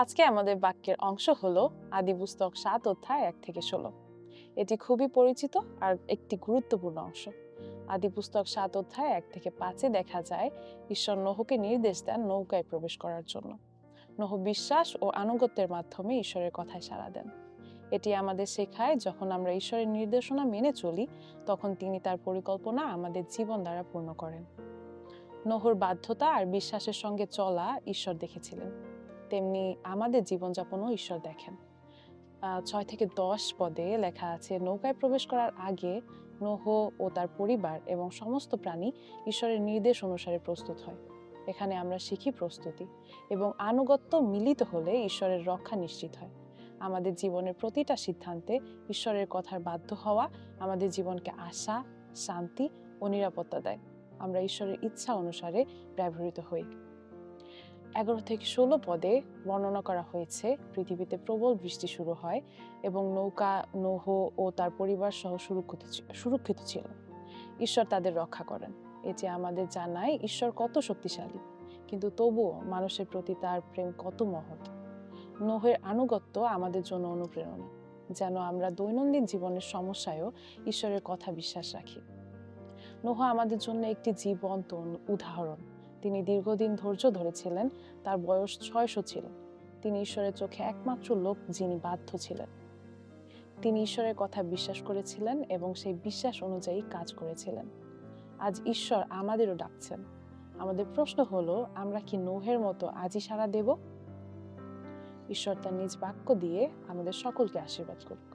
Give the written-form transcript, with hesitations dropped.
আজকে আমাদের বাক্যের অংশ হলো আদি পুস্তক ৭ অধ্যায় ১ থেকে ১৬। এটি খুবই পরিচিত আর একটি গুরুত্বপূর্ণ অংশ। আদি পুস্তক ৭ অধ্যায় ১ থেকে ৫-এ দেখা যায় ঈশ্বর নোহকে নির্দেশ দেন নৌকায় প্রবেশ করার জন্য। নোহ বিশ্বাস ও আনুগত্যের মাধ্যমে ঈশ্বরের কথায় সাড়া দেন। এটি আমাদের শেখায় যখন আমরা ঈশ্বরের নির্দেশনা মেনে চলি তখন তিনি তার পরিকল্পনা আমাদের জীবন দ্বারা পূর্ণ করেন। নোহর বাধ্যতা আর বিশ্বাসের সঙ্গে চলা ঈশ্বর দেখেছিলেন, তেমনি আমাদের জীবনযাপনও ঈশ্বর দেখেন। ৬ থেকে ১০ পদে লেখা আছে, নৌকায় প্রবেশ করার আগে নোহ ও তার পরিবার এবং সমস্ত প্রাণী ঈশ্বরের নির্দেশ অনুসারে প্রস্তুত হয়। এখানে আমরা শিখি প্রস্তুতি এবং আনুগত্য মিলিত হলে ঈশ্বরের রক্ষা নিশ্চিত হয়। আমাদের জীবনের প্রতিটা সিদ্ধান্তে ঈশ্বরের কথার বাধ্য হওয়া আমাদের জীবনকে আশা, শান্তি ও নিরাপত্তা দেয়। আমরা ঈশ্বরের ইচ্ছা অনুসারে ব্যবহৃত হই। ১১ থেকে ১৬ পদে বর্ণনা করা হয়েছে পৃথিবীতে প্রবল বৃষ্টি শুরু হয় এবং নৌকা নোহ ও তার পরিবার সহ সুরক্ষিত ছিল। ঈশ্বর তাদের রক্ষা করেন। এটি আমাদের জানায় ঈশ্বর কত শক্তিশালী, কিন্তু তবুও মানুষের প্রতি তার প্রেম কত মহৎ। নোহের আনুগত্য আমাদের জন্য অনুপ্রেরণা, যেন আমরা দৈনন্দিন জীবনের সমস্যায়ও ঈশ্বরের কথা বিশ্বাস রাখি। নোহ আমাদের জন্য একটি জীবন্ত উদাহরণ। তিনি দীর্ঘদিন ধৈর্য ধরেছিলেন। তার বয়স ৬০০ ছিল। তিনি ঈশ্বরের চোখে একমাত্র লোক যিনি বাধ্য ছিলেন। তিনি ঈশ্বরের কথা বিশ্বাস করেছিলেন এবং সেই বিশ্বাস অনুযায়ী কাজ করেছিলেন। আজ ঈশ্বর আমাদেরও ডাকছেন। আমাদের প্রশ্ন হলো, আমরা কি নোহের মতো আজই সাড়া দেব? ঈশ্বর তার নিজ বাক্য দিয়ে আমাদের সকলকে আশীর্বাদ করুন।